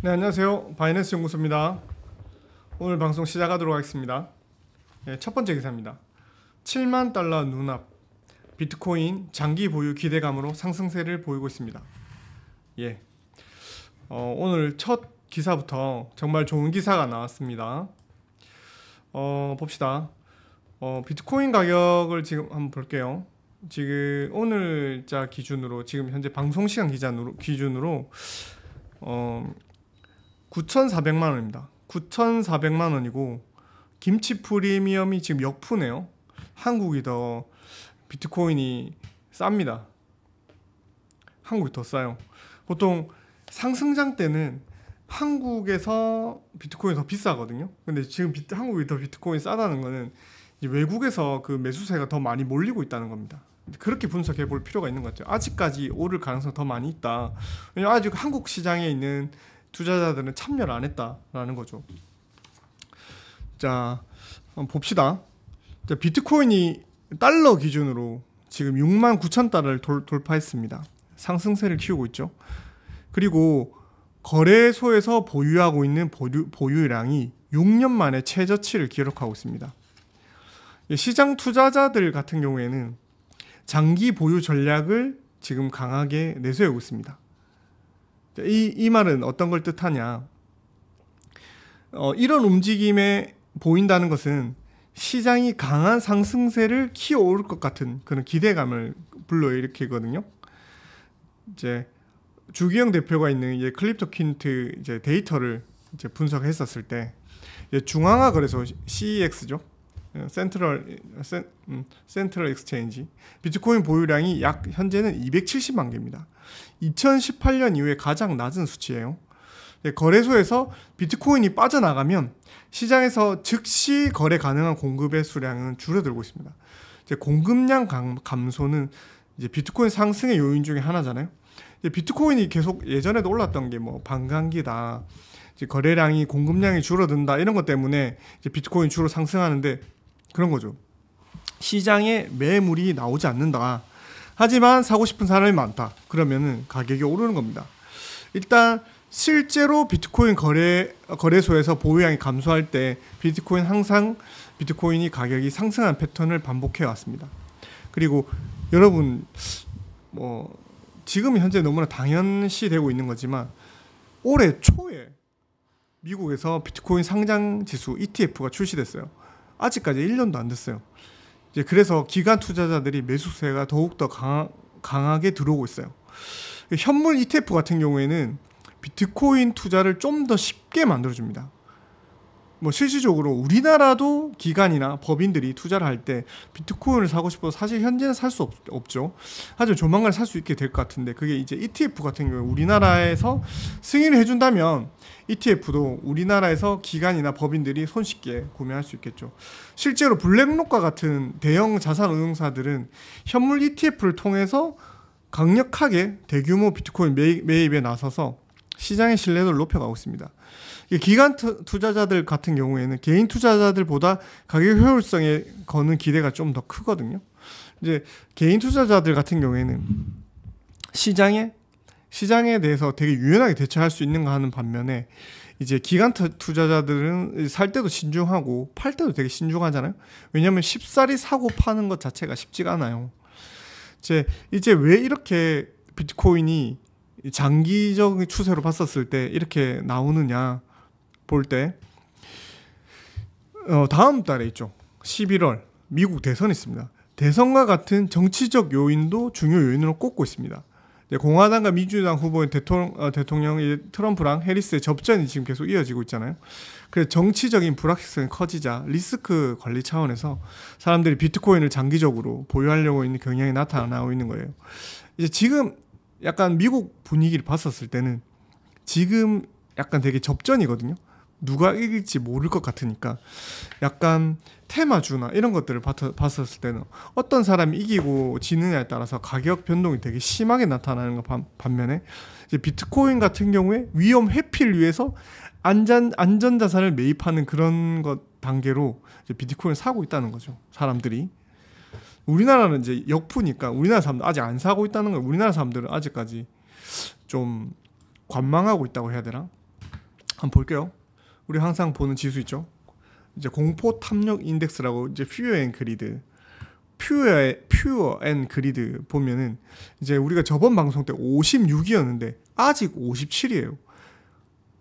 네, 안녕하세요. 바이낸스 연구소입니다. 오늘 방송 시작하도록 하겠습니다. 네, 첫 번째 기사입니다. 7만 달러 눈앞, 비트코인 장기 보유 기대감으로 상승세를 보이고 있습니다. 예, 오늘 첫 기사부터 정말 좋은 기사가 나왔습니다. 봅시다. 비트코인 가격을 지금 한번 볼게요. 지금 오늘자 기준으로, 지금 현재 방송시간 기준으로 9,400만 원입니다. 9,400만 원이고 김치 프리미엄이 지금 역푸네요. 한국이 더 비트코인이 쌉니다. 한국이 더 싸요. 보통 상승장 때는 한국에서 비트코인이 더 비싸거든요. 근데 지금 한국이 더 비트코인 싸다는 거는 이제 외국에서 그 매수세가 더 많이 몰리고 있다는 겁니다. 그렇게 분석해 볼 필요가 있는 것 같아요. 아직까지 오를 가능성이 더 많이 있다. 왜냐면 아직 한국 시장에 있는 투자자들은 참여를 안 했다라는 거죠. 자, 한번 봅시다. 자, 비트코인이 달러 기준으로 지금 69,000달러를 돌파했습니다. 상승세를 키우고 있죠. 그리고 거래소에서 보유하고 있는 보유량이 6년 만에 최저치를 기록하고 있습니다. 시장 투자자들 같은 경우에는 장기 보유 전략을 지금 강하게 내세우고 있습니다. 이 말은 어떤 걸 뜻하냐? 이런 움직임에 보인다는 것은 시장이 강한 상승세를 키워올 것 같은 그런 기대감을 불러일으키거든요. 이제 주기영 대표가 있는 이제 클립토킨트 이제 데이터를 이제 분석했었을 때, 중앙화 거래소 CEX죠. 센트럴 익스체인지 비트코인 보유량이 약 현재는 270만 개입니다. 2018년 이후에 가장 낮은 수치예요. 거래소에서 비트코인이 빠져나가면 시장에서 즉시 거래 가능한 공급의 수량은 줄어들고 있습니다. 이제 공급량 감소는 이제 비트코인 상승의 요인 중에 하나잖아요. 이제 비트코인이 계속 예전에도 올랐던 게 뭐 반감기다, 이제 거래량이 공급량이 줄어든다 이런 것 때문에 이제 비트코인 주로 상승하는데 그런 거죠. 시장에 매물이 나오지 않는다. 하지만 사고 싶은 사람이 많다. 그러면은 가격이 오르는 겁니다. 일단 실제로 비트코인 거래소에서 보유량이 감소할 때 비트코인이 가격이 상승하는 패턴을 반복해 왔습니다. 그리고 여러분 지금 현재 너무나 당연시되고 있는 거지만 올해 초에 미국에서 비트코인 상장 지수 ETF가 출시됐어요. 아직까지 1년도 안 됐어요. 이제 그래서 기관 투자자들이 매수세가 더욱더 강하게 들어오고 있어요. 현물 ETF 같은 경우에는 비트코인 투자를 좀 더 쉽게 만들어줍니다. 실질적으로 우리나라도 기관이나 법인들이 투자를 할 때 비트코인을 사고 싶어서 사실 현재는 살 수 없죠. 하지만 조만간 살 수 있게 될 것 같은데, 그게 이제 ETF 같은 경우에 우리나라에서 승인을 해준다면 ETF도 우리나라에서 기관이나 법인들이 손쉽게 구매할 수 있겠죠. 실제로 블랙록과 같은 대형 자산운용사들은 현물 ETF를 통해서 강력하게 대규모 비트코인 매입에 나서서 시장의 신뢰도를 높여가고 있습니다. 기관 투자자들 같은 경우에는 개인 투자자들보다 가격 효율성에 거는 기대가 좀 더 크거든요. 이제 개인 투자자들 같은 경우에는 시장에 대해서 되게 유연하게 대처할 수 있는가 하는 반면에, 이제 기관 투자자들은 살 때도 신중하고 팔 때도 되게 신중하잖아요. 왜냐하면 쉽사리 사고 파는 것 자체가 쉽지가 않아요. 이제 왜 이렇게 비트코인이 장기적인 추세로 봤었을 때 이렇게 나오느냐 볼 때, 다음 달에 있죠. 11월 미국 대선이 있습니다. 대선과 같은 정치적 요인도 중요 요인으로 꼽고 있습니다. 공화당과 민주당 후보인 대통령 트럼프랑 해리스의 접전이 지금 계속 이어지고 있잖아요. 그래서 정치적인 불확실성이 커지자 리스크 관리 차원에서 사람들이 비트코인을 장기적으로 보유하려고 있는 경향이 나타나고 있는 거예요. 이제 지금 약간 미국 분위기를 봤었을 때는 지금 약간 되게 접전이거든요. 누가 이길지 모를 것 같으니까 약간 테마주나 이런 것들을 봤었을 때는 어떤 사람이 이기고 지느냐에 따라서 가격 변동이 되게 심하게 나타나는 것 반면에, 이제 비트코인 같은 경우에 위험 회피를 위해서 안전자산을 매입하는 그런 것 단계로 이제 비트코인을 사고 있다는 거죠, 사람들이. 우리나라는 이제 역푸니까 우리나라 사람들 아직 안 사고 있다는 걸 우리나라 사람들은 아직까지 좀 관망하고 있다고 해야 되나? 한번 볼게요. 우리 항상 보는 지수 있죠? 이제 공포 탐욕 인덱스라고 이제 퓨어 앤 그리드 보면은 이제 우리가 저번 방송 때 56이었는데 아직 57이에요.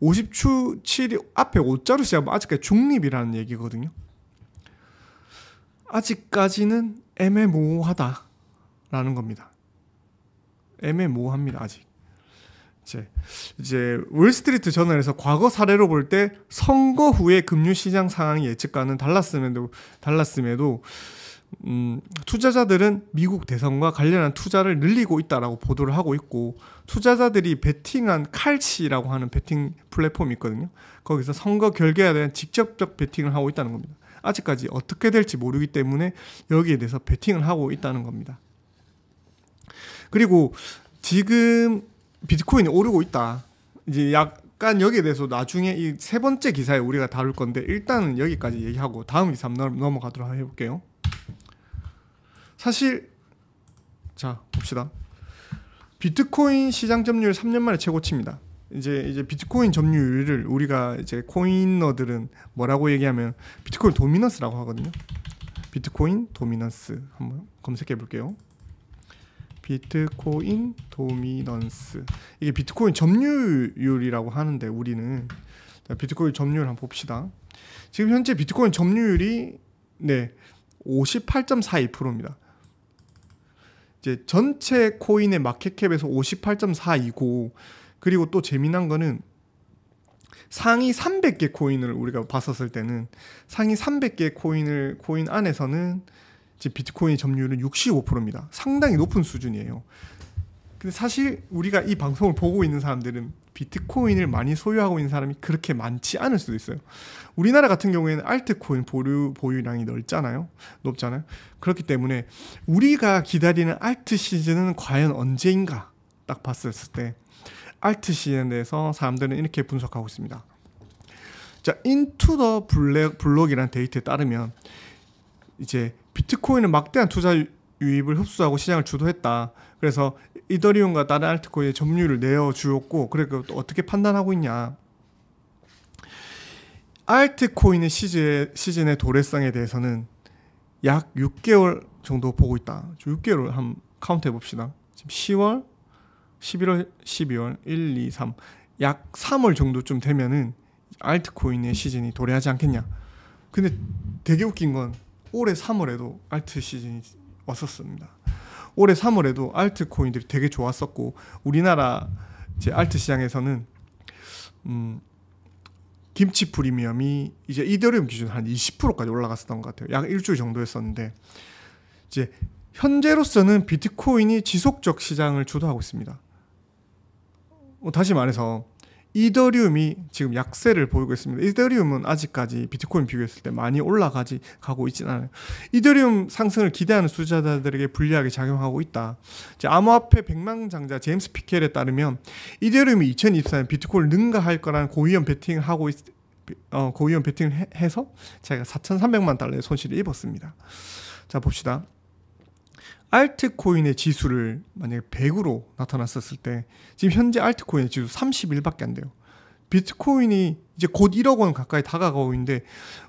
57이 앞에 5자로 시작하면 아직까지 중립이라는 얘기거든요. 아직까지는 애매모호하다라는 겁니다. 애매모호합니다. 아직. 이제 월스트리트 저널에서 과거 사례로 볼 때 선거 후의 금융시장 상황 예측과는 달랐음에도 투자자들은 미국 대선과 관련한 투자를 늘리고 있다라고 보도를 하고 있고, 투자자들이 베팅한 칼치라고 하는 베팅 플랫폼이 있거든요. 거기서 선거 결과에 대한 직접적 베팅을 하고 있다는 겁니다. 아직까지 어떻게 될지 모르기 때문에 여기에 대해서 베팅을 하고 있다는 겁니다. 그리고 지금 비트코인이 오르고 있다. 이제 약간 여기에 대해서 나중에 이 세 번째 기사에 우리가 다룰 건데, 일단은 여기까지 얘기하고 다음 기사 넘어가도록 해볼게요. 사실 자 봅시다. 비트코인 시장 점유율 3년 만에 최고치입니다. 이제 비트코인 점유율을 우리가 이제 코인러들은 뭐라고 얘기하면 비트코인 도미넌스라고 하거든요. 비트코인 도미넌스 한번 검색해 볼게요. 비트코인 도미넌스, 이게 비트코인 점유율이라고 하는데, 우리는 비트코인 점유율 한번 봅시다. 지금 현재 비트코인 점유율이 58.42%입니다. 이제 전체 코인의 마켓캡에서 58.42고, 그리고 또 재미난 거는 상위 300개 코인을 우리가 봤었을 때는 상위 300개 코인 안에서는 비트코인 점유율은 65%입니다. 상당히 높은 수준이에요. 근데 사실 우리가 이 방송을 보고 있는 사람들은 비트코인을 많이 소유하고 있는 사람이 그렇게 많지 않을 수도 있어요. 우리나라 같은 경우에는 알트코인 보유량이 높잖아요. 그렇기 때문에 우리가 기다리는 알트 시즌은 과연 언제인가 딱 봤을 때 알트 시즌에 대해서 사람들은 이렇게 분석하고 있습니다. 자, 인투 더 블록이라는 데이터에 따르면 이제 비트코인은 막대한 투자 유입을 흡수하고 시장을 주도했다. 그래서 이더리움과 다른 알트코인의 점유율을 내어주었고, 그리고 또 어떻게 판단하고 있냐. 알트코인의 시즌의 도래성에 대해서는 약 6개월 정도 보고 있다. 6개월을 한번 카운트 해봅시다. 지금 10월, 11월, 12월, 1, 2, 3. 약 3월 정도쯤 되면은 알트코인의 시즌이 도래하지 않겠냐. 근데 되게 웃긴 건 올해 3월에도 알트 시즌이 왔었습니다. 올해 3월에도 알트코인들이 되게 좋았었고, 우리나라 이제 알트 시장에서는 김치 프리미엄이 이제 이더리움 기준 한 20%까지 올라갔었던 것 같아요. 약 일주일 정도였었는데, 이제 현재로서는 비트코인이 지속적 시장을 주도하고 있습니다. 다시 말해서 이더리움이 지금 약세를 보이고 있습니다. 이더리움은 아직까지 비트코인 비교했을 때 많이 가고 있진 않아요. 이더리움 상승을 기대하는 투자자들에게 불리하게 작용하고 있다. 암호화폐 백망장자 제임스 피켈에 따르면 이더리움이 2024년 비트코인을 능가할 거라는 고위험 베팅을 해서 자기가 4,300만 달러의 손실을 입었습니다. 자, 봅시다. 알트코인의 지수를 만약에 100으로 나타났었을 때 지금 현재 알트코인의 지수 31밖에 안 돼요. 비트코인이 이제 곧 1억 원 가까이 다가가고 있는데,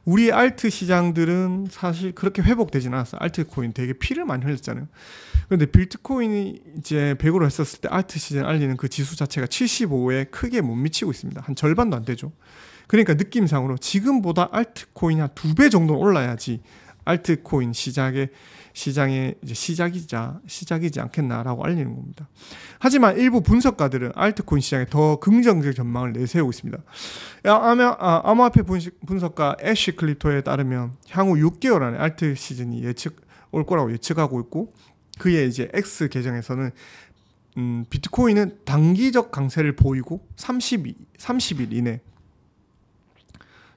우리의 알트 시장들은 사실 그렇게 회복되진 않았어요. 알트코인 되게 피를 많이 흘렸잖아요. 그런데 비트코인이 이제 100으로 했었을 때 알트 시장 알리는 그 지수 자체가 75에 크게 못 미치고 있습니다. 한 절반도 안 되죠. 그러니까 느낌상으로 지금보다 알트코인이 한 2배 정도 올라야지 알트코인 시장의 이제 시작이지 않겠나라고 알리는 겁니다. 하지만 일부 분석가들은 알트코인 시장에 더 긍정적 전망을 내세우고 있습니다. 암호화폐 분석가 애쉬 클립토에 따르면 향후 6개월 안에 알트 시즌이 올 거라고 예측하고 있고, 그의 이제 X 계정에서는 비트코인은 단기적 강세를 보이고 30일 이내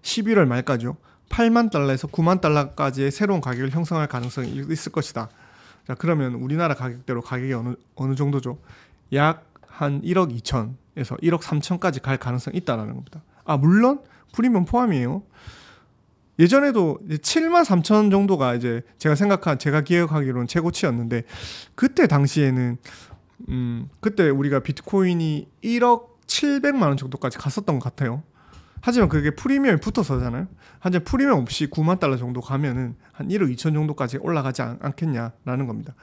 11월 말까지요. 8만 달러에서 9만 달러까지의 새로운 가격을 형성할 가능성이 있을 것이다. 자, 그러면 우리나라 가격대로 가격이 어느 정도죠? 약 한 1억 2천에서 1억 3천까지 갈 가능성이 있다는 겁니다. 물론 프리미엄 포함이에요. 예전에도 73,000 정도가 이제 제가 기억하기로는 최고치였는데, 그때 당시에는 그때 우리가 비트코인이 1억 700만 원 정도까지 갔었던 것 같아요. 하지만 그게 프리미엄이 붙어서잖아요. 하지만 프리미엄 없이 9만 달러 정도 가면은 한 1억 2천 정도까지 올라가지 않겠냐라는 겁니다.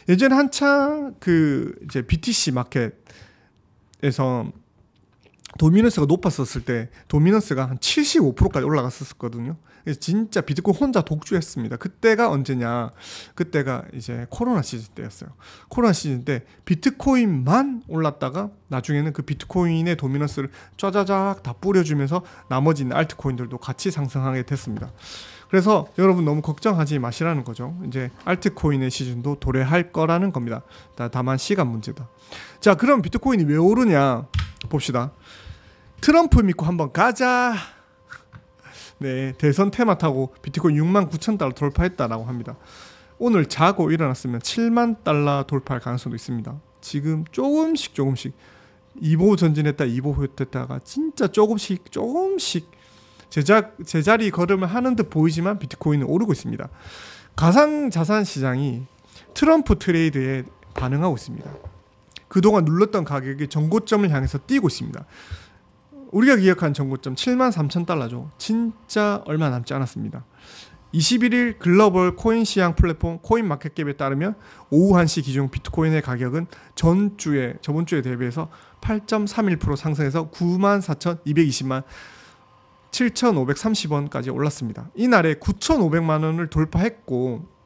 예전에 한창 그 이제 BTC 마켓에서 도미넌스가 높았었을 때 도미넌스가 한 75%까지 올라갔었거든요. 그래서 진짜 비트코인 혼자 독주했습니다. 그때가 언제냐? 그때가 이제 코로나 시즌 때였어요. 코로나 시즌 때 비트코인만 올랐다가 나중에는 그 비트코인의 도미넌스를 쫙쫙 다 뿌려주면서 나머지 있는 알트코인들도 같이 상승하게 됐습니다. 그래서 여러분 너무 걱정하지 마시라는 거죠. 이제 알트코인의 시즌도 도래할 거라는 겁니다. 다만 시간 문제다. 자, 그럼 비트코인이 왜 오르냐 봅시다. 트럼프 믿고 한번 가자. 네, 대선 테마 타고 비트코인 69,000달러 돌파했다라고 합니다. 오늘 자고 일어났으면 7만 달러 돌파할 가능성도 있습니다. 지금 조금씩 2보 전진했다 2보 후퇴했다가 진짜 조금씩 제자리 걸음을 하는 듯 보이지만 비트코인은 오르고 있습니다. 가상자산 시장이 트럼프 트레이드에 반응하고 있습니다. 그동안 눌렀던 가격이 전고점을 향해서 뛰고 있습니다. 우리가 기억한 전고점 73,000달러죠. 진짜 얼마 남지 않았습니다. 21일 글로벌 코인 시장 플랫폼 코인마켓캡에 따르면 오후 1시 기준 비트코인의 가격은 저번 주에 대비해서 8.31% 상승해서 94,220만 7,530원까지 올랐습니다. 이날에 9,500만 원을 돌파했고,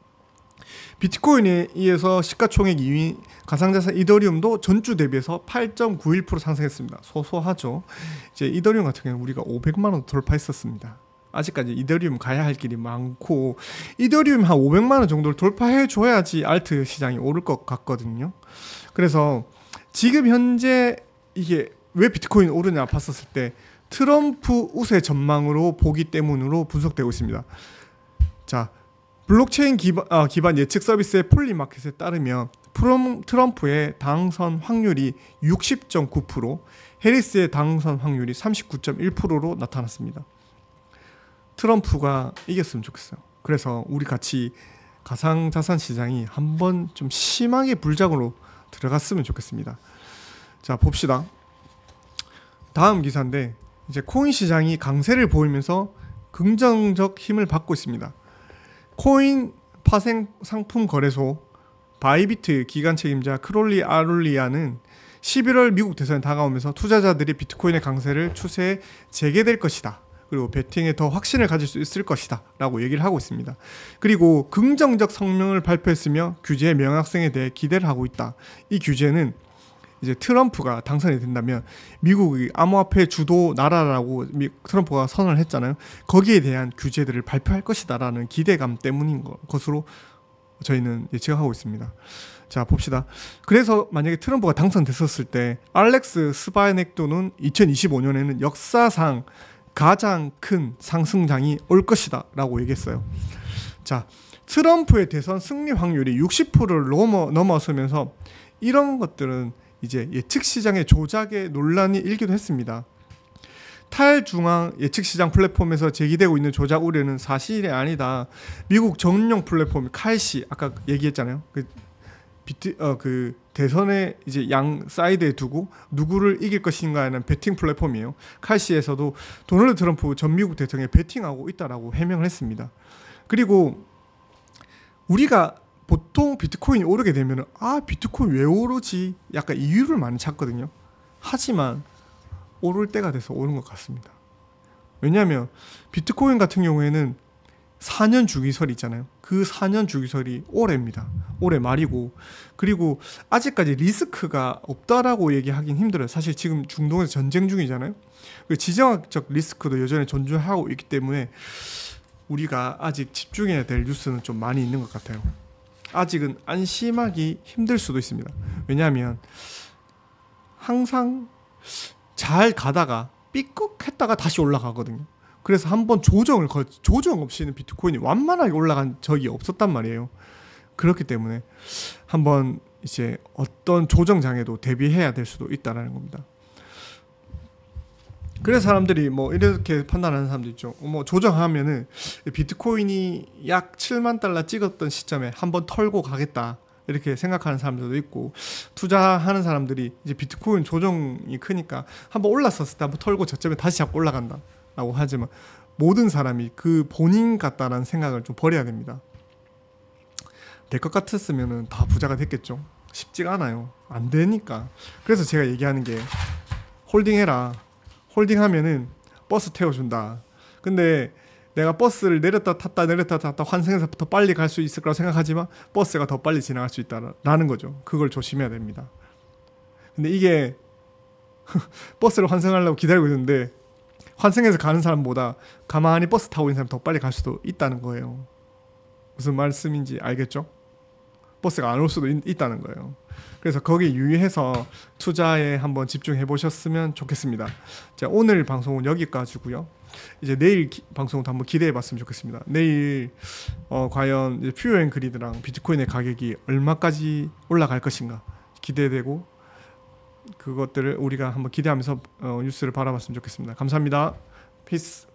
비트코인에 의해서 시가총액 2위 가상자산 이더리움도 전주 대비해서 8.91% 상승했습니다. 소소하죠. 이제 이더리움 같은 경우는 우리가 500만 원 돌파했었습니다. 아직까지 이더리움 가야 할 길이 많고, 이더리움 한 500만 원 정도를 돌파해 줘야지 알트 시장이 오를 것 같거든요. 그래서 지금 현재 이게 왜 비트코인 오르냐 봤었을 때 트럼프 우세 전망으로 보기 때문으로 분석되고 있습니다. 자, 블록체인 기반 예측 서비스의 폴리마켓에 따르면 트럼프의 당선 확률이 60.9%, 해리스의 당선 확률이 39.1%로 나타났습니다. 트럼프가 이겼으면 좋겠어요. 그래서 우리 같이 가상자산 시장이 한번 좀 심하게 불장으로 들어갔으면 좋겠습니다. 자, 봅시다. 다음 기사인데, 이제 코인 시장이 강세를 보이면서 긍정적 힘을 받고 있습니다. 코인 파생 상품 거래소 바이비트 기관 책임자 크롤리 아룰리아는 11월 미국 대선이 다가오면서 투자자들이 비트코인의 강세를 추세에 재개될 것이다. 그리고 베팅에 더 확신을 가질 수 있을 것이다 라고 얘기를 하고 있습니다. 그리고 긍정적 성명을 발표했으며 규제의 명확성에 대해 기대를 하고 있다. 이 규제는 이제 트럼프가 당선이 된다면 미국이 암호화폐 주도 나라라고 트럼프가 선언을 했잖아요. 거기에 대한 규제들을 발표할 것이다 라는 기대감 때문인 것으로 저희는 예측하고 있습니다. 자, 봅시다. 그래서 만약에 트럼프가 당선됐었을 때 알렉스 스바네크도는 2025년에는 역사상 가장 큰 상승장이 올 것이다 라고 얘기했어요. 자, 트럼프의 대선 승리 확률이 60%를 넘어서면서 이런 것들은 이제 예측시장의 조작의 논란이 일기도 했습니다. 탈중앙 예측시장 플랫폼에서 제기되고 있는 조작 우려는 사실이 아니다. 미국 전용 플랫폼 칼시, 아까 얘기했잖아요. 그 대선에 이제 양 사이드에 두고 누구를 이길 것인가에는 베팅 플랫폼이에요. 칼시에서도 도널드 트럼프 전 미국 대통령에 베팅하고 있다라고 해명을 했습니다. 그리고 우리가 보통 비트코인이 오르게 되면 비트코인 왜 오르지? 약간 이유를 많이 찾거든요. 하지만 오를 때가 돼서 오른 것 같습니다. 왜냐하면 비트코인 같은 경우에는 4년 주기설이 있잖아요. 그 4년 주기설이 올해입니다. 올해 말이고, 그리고 아직까지 리스크가 없다라고 얘기하긴 힘들어요. 사실 지금 중동에서 전쟁 중이잖아요. 지정학적 리스크도 여전히 존재하고 있기 때문에 우리가 아직 집중해야 될 뉴스는 좀 많이 있는 것 같아요. 아직은 안심하기 힘들 수도 있습니다. 왜냐하면 항상 잘 가다가 삐걱했다가 다시 올라가거든요. 그래서 한번 조정 없이는 비트코인이 완만하게 올라간 적이 없었단 말이에요. 그렇기 때문에 한번 이제 어떤 조정장에도 대비해야 될 수도 있다는 겁니다. 그래서 사람들이 뭐 이렇게 판단하는 사람도 있죠. 뭐 조정하면은 비트코인이 약 7만 달러 찍었던 시점에 한번 털고 가겠다 이렇게 생각하는 사람들도 있고, 투자하는 사람들이 이제 비트코인 조정이 크니까 한번 올랐었을 때 한번 털고 저점에 다시 잡고 올라간다 라고 하지만, 모든 사람이 그 본인 같다라는 생각을 좀 버려야 됩니다. 될 것 같았으면 다 부자가 됐겠죠. 쉽지가 않아요. 안 되니까. 그래서 제가 얘기하는 게 홀딩해라. 홀딩하면은 버스 태워준다. 근데 내가 버스를 내렸다 탔다 내렸다 탔다 환승해서 더 빨리 갈 수 있을 거라고 생각하지만 버스가 더 빨리 지나갈 수 있다라는 거죠. 그걸 조심해야 됩니다. 근데 이게 버스를 환승하려고 기다리고 있는데 환승해서 가는 사람보다 가만히 버스 타고 있는 사람이 더 빨리 갈 수도 있다는 거예요. 무슨 말씀인지 알겠죠? 버스가 안 올 수도 있다는 거예요. 그래서 거기에 유의해서 투자에 한번 집중해 보셨으면 좋겠습니다. 자, 오늘 방송은 여기까지고요. 이제 내일 방송도 한번 기대해 봤으면 좋겠습니다. 내일 과연 이제 퓨어 앤 그리드랑 비트코인의 가격이 얼마까지 올라갈 것인가 기대되고, 그것들을 우리가 한번 기대하면서 뉴스를 바라봤으면 좋겠습니다. 감사합니다. 피스.